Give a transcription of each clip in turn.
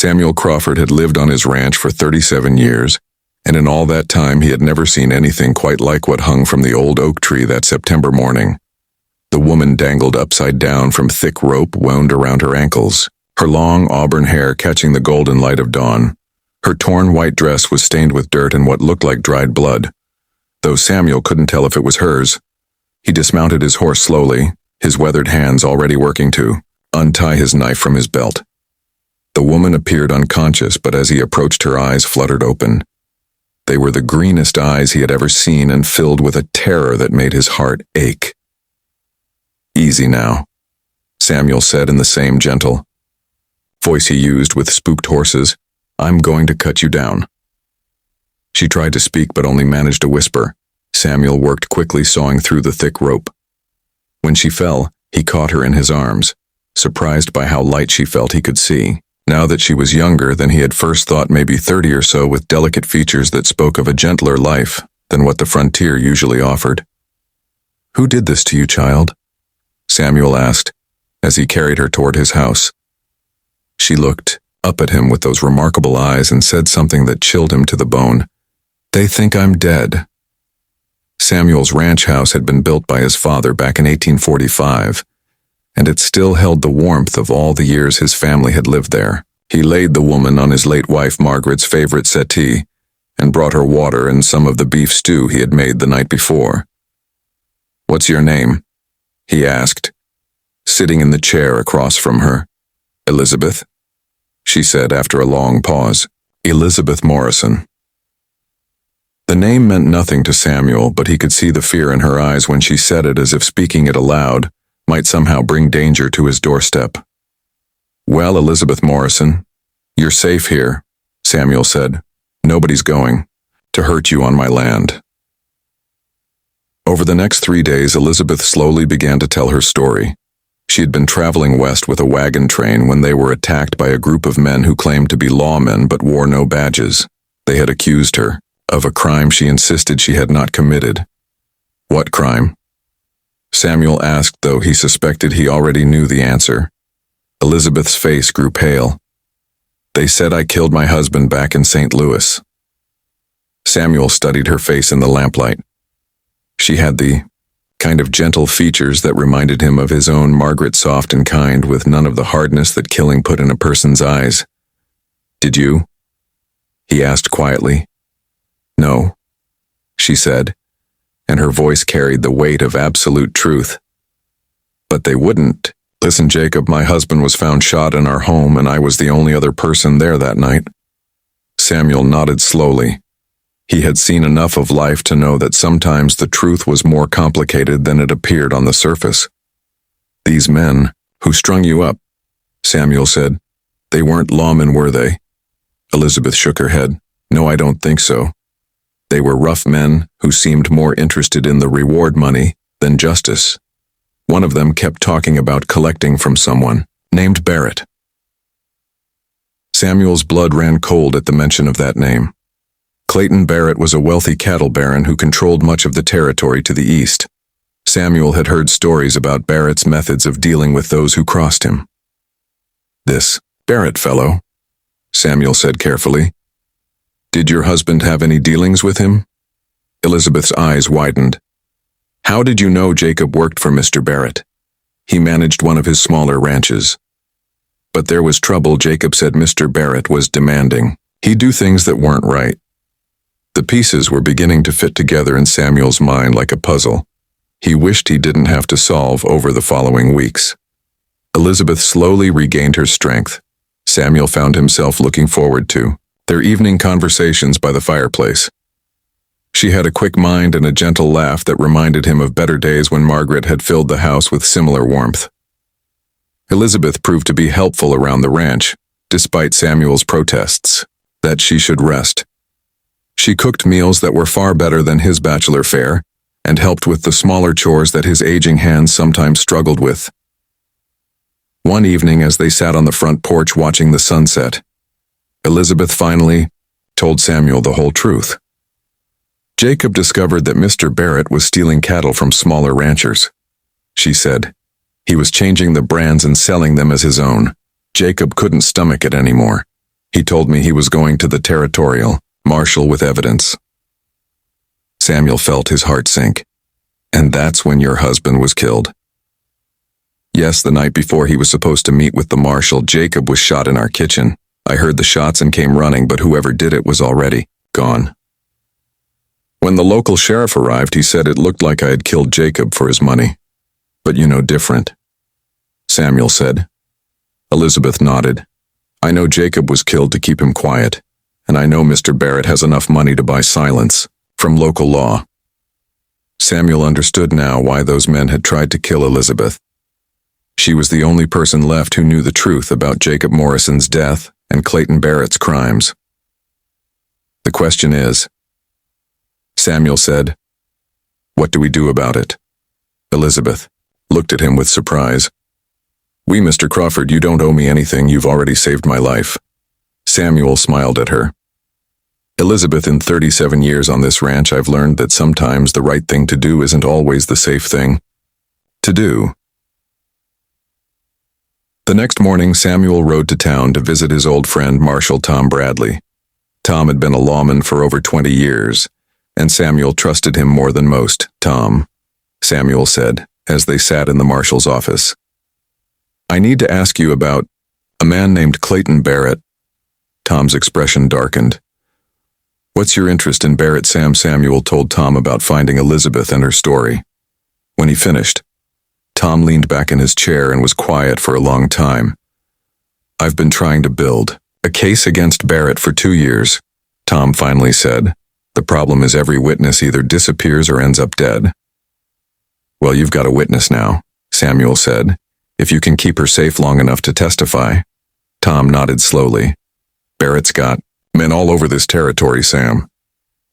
Samuel Crawford had lived on his ranch for 37 years, and in all that time he had never seen anything quite like what hung from the old oak tree that September morning. The woman dangled upside down from thick rope wound around her ankles, her long auburn hair catching the golden light of dawn. Her torn white dress was stained with dirt and what looked like dried blood, though Samuel couldn't tell if it was hers. He dismounted his horse slowly, his weathered hands already working to untie his knife from his belt. The woman appeared unconscious, but as he approached, her eyes fluttered open. They were the greenest eyes he had ever seen and filled with a terror that made his heart ache. "Easy now," Samuel said in the same gentle voice he used with spooked horses. "I'm going to cut you down." She tried to speak but only managed a whisper. Samuel worked quickly, sawing through the thick rope. When she fell, he caught her in his arms, surprised by how light she felt he could see. Now that she was younger than he had first thought, maybe 30 or so, with delicate features that spoke of a gentler life than what the frontier usually offered. "Who did this to you, child?" Samuel asked, as he carried her toward his house. She looked up at him with those remarkable eyes and said something that chilled him to the bone. "They think I'm dead." Samuel's ranch house had been built by his father back in 1845, and it still held the warmth of all the years his family had lived there. He laid the woman on his late wife Margaret's favorite settee and brought her water and some of the beef stew he had made the night before. "What's your name?" he asked, sitting in the chair across from her. "Elizabeth," she said after a long pause. "Elizabeth Morrison." The name meant nothing to Samuel, but he could see the fear in her eyes when she said it, as if speaking it aloud might somehow bring danger to his doorstep. "Well, Elizabeth Morrison, you're safe here," Samuel said. "Nobody's going to hurt you on my land." Over the next 3 days, Elizabeth slowly began to tell her story. She had been traveling west with a wagon train when they were attacked by a group of men who claimed to be lawmen but wore no badges. They had accused her of a crime she insisted she had not committed. "What crime?" Samuel asked, though he suspected he already knew the answer. Elizabeth's face grew pale. "They said I killed my husband back in St. Louis." Samuel studied her face in the lamplight. She had the kind of gentle features that reminded him of his own Margaret, soft and kind, with none of the hardness that killing put in a person's eyes. "Did you?" he asked quietly. "No," she said, and her voice carried the weight of absolute truth. "But they wouldn't. Listen, Jacob, my husband was found shot in our home, and I was the only other person there that night." Samuel nodded slowly. He had seen enough of life to know that sometimes the truth was more complicated than it appeared on the surface. "These men who strung you up," Samuel said, "they weren't lawmen, were they?" Elizabeth shook her head. "No, I don't think so. They were rough men who seemed more interested in the reward money than justice. One of them kept talking about collecting from someone named Barrett." Samuel's blood ran cold at the mention of that name. Clayton Barrett was a wealthy cattle baron who controlled much of the territory to the east. Samuel had heard stories about Barrett's methods of dealing with those who crossed him. "This Barrett fellow," Samuel said carefully. "Did your husband have any dealings with him?" Elizabeth's eyes widened. "How did you know Jacob worked for Mr. Barrett?" "He managed one of his smaller ranches." "But there was trouble," Jacob said. "Mr. Barrett was demanding. He'd do things that weren't right." The pieces were beginning to fit together in Samuel's mind like a puzzle he wished he didn't have to solve over the following weeks. Elizabeth slowly regained her strength. Samuel found himself looking forward to their evening conversations by the fireplace. She had a quick mind and a gentle laugh that reminded him of better days when Margaret had filled the house with similar warmth. Elizabeth proved to be helpful around the ranch, despite Samuel's protests that she should rest. She cooked meals that were far better than his bachelor fare and helped with the smaller chores that his aging hands sometimes struggled with. One evening, as they sat on the front porch watching the sunset, Elizabeth finally told Samuel the whole truth. Jacob discovered that Mr. Barrett was stealing cattle from smaller ranchers, she said. He was changing the brands and selling them as his own. Jacob couldn't stomach it anymore. He told me he was going to the territorial, marshal with evidence. Samuel felt his heart sink. And that's when your husband was killed. Yes, the night before he was supposed to meet with the marshal, Jacob was shot in our kitchen. I heard the shots and came running, but whoever did it was already gone. When the local sheriff arrived, he said it looked like I had killed Jacob for his money. But you know different, Samuel said. Elizabeth nodded. I know Jacob was killed to keep him quiet, and I know Mr. Barrett has enough money to buy silence from local law. Samuel understood now why those men had tried to kill Elizabeth. She was the only person left who knew the truth about Jacob Morrison's death and Clayton Barrett's crimes. The question is, Samuel said, what do we do about it? Elizabeth looked at him with surprise. We, Mr. Crawford, you don't owe me anything. You've already saved my life. Samuel smiled at her. Elizabeth, in 37 years on this ranch, I've learned that sometimes the right thing to do isn't always the safe thing to do. The next morning, Samuel rode to town to visit his old friend, Marshal Tom Bradley. Tom had been a lawman for over 20 years, and Samuel trusted him more than most. Tom, Samuel said, as they sat in the marshal's office. I need to ask you about a man named Clayton Barrett. Tom's expression darkened. What's your interest in Barrett? Samuel told Tom about finding Elizabeth and her story. When he finished, Tom leaned back in his chair and was quiet for a long time. I've been trying to build a case against Barrett for 2 years, Tom finally said. The problem is every witness either disappears or ends up dead. Well, you've got a witness now, Samuel said, if you can keep her safe long enough to testify. Tom nodded slowly. Barrett's got men all over this territory, Sam.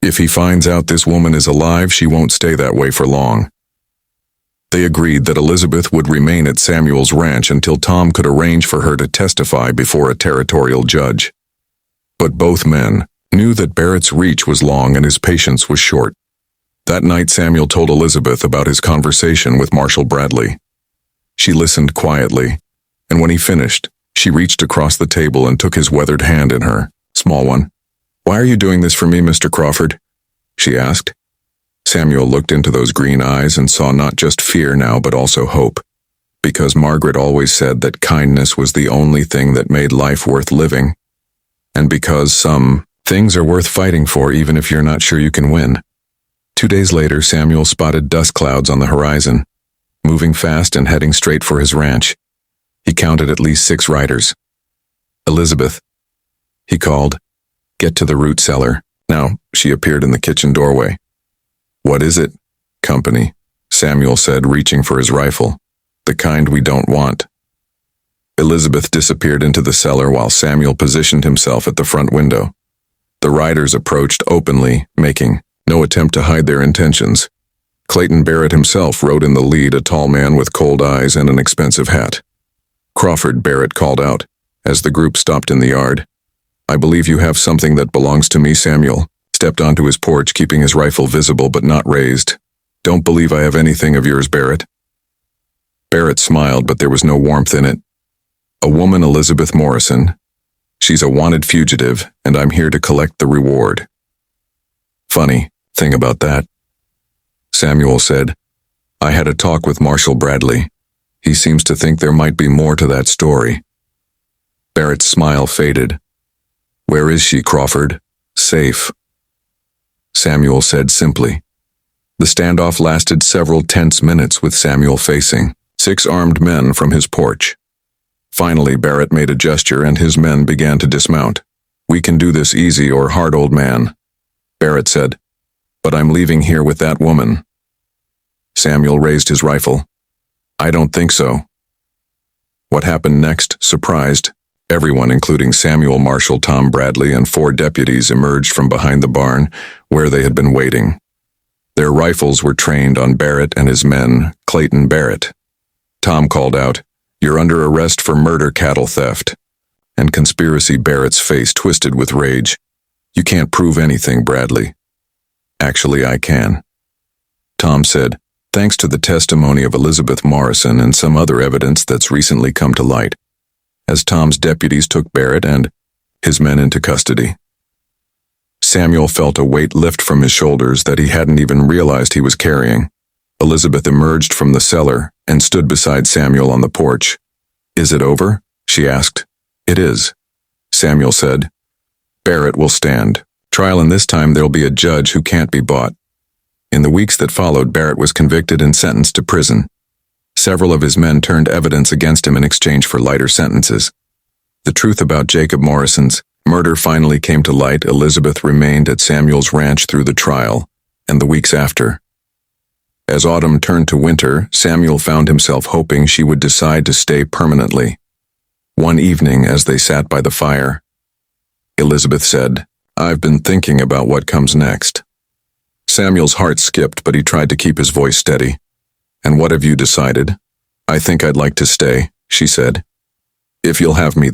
If he finds out this woman is alive, she won't stay that way for long. They agreed that Elizabeth would remain at Samuel's ranch until Tom could arrange for her to testify before a territorial judge. But both men knew that Barrett's reach was long and his patience was short. That night, Samuel told Elizabeth about his conversation with Marshal Bradley. She listened quietly, and when he finished, she reached across the table and took his weathered hand in her small one. Why are you doing this for me, Mr. Crawford? She asked. Samuel looked into those green eyes and saw not just fear now, but also hope. Because Margaret always said that kindness was the only thing that made life worth living. And because some things are worth fighting for even if you're not sure you can win. 2 days later, Samuel spotted dust clouds on the horizon, moving fast and heading straight for his ranch. He counted at least 6 riders. Elizabeth, he called, get to the root cellar. Now, she appeared in the kitchen doorway. What is it? Company, Samuel said, reaching for his rifle. The kind we don't want. Elizabeth disappeared into the cellar while Samuel positioned himself at the front window. The riders approached openly, making no attempt to hide their intentions. Clayton Barrett himself rode in the lead, a tall man with cold eyes and an expensive hat. Crawford, Barrett called out, as the group stopped in the yard. I believe you have something that belongs to me. Samuel stepped onto his porch, keeping his rifle visible but not raised. Don't believe I have anything of yours, Barrett. Barrett smiled, but there was no warmth in it. A woman, Elizabeth Morrison. She's a wanted fugitive, and I'm here to collect the reward. Funny thing about that, Samuel said. I had a talk with Marshal Bradley. He seems to think there might be more to that story. Barrett's smile faded. Where is she, Crawford? Safe, Samuel said simply. The standoff lasted several tense minutes with Samuel facing 6 armed men from his porch. Finally, Barrett made a gesture and his men began to dismount. We can do this easy or hard, old man, Barrett said. But I'm leaving here with that woman. Samuel raised his rifle. I don't think so. What happened next surprised everyone, including Samuel. Marshal Tom Bradley and 4 deputies emerged from behind the barn where they had been waiting. Their rifles were trained on Barrett and his men, Clayton Barrett. Tom called out, You're under arrest for murder, cattle theft, and conspiracy. Barrett's face twisted with rage. You can't prove anything, Bradley. Actually, I can, Tom said, thanks to the testimony of Elizabeth Morrison and some other evidence that's recently come to light. As Tom's deputies took Barrett and his men into custody. Samuel felt a weight lift from his shoulders that he hadn't even realized he was carrying. Elizabeth emerged from the cellar and stood beside Samuel on the porch. "Is it over?" she asked. "It is," Samuel said. "Barrett will stand trial, and this time there'll be a judge who can't be bought." In the weeks that followed, Barrett was convicted and sentenced to prison. Several of his men turned evidence against him in exchange for lighter sentences. The truth about Jacob Morrison's murder finally came to light. Elizabeth remained at Samuel's ranch through the trial and the weeks after. As autumn turned to winter, Samuel found himself hoping she would decide to stay permanently. One evening, as they sat by the fire, Elizabeth said, "I've been thinking about what comes next." Samuel's heart skipped, but he tried to keep his voice steady. "And what have you decided?" "I think I'd like to stay," she said. "If you'll have me,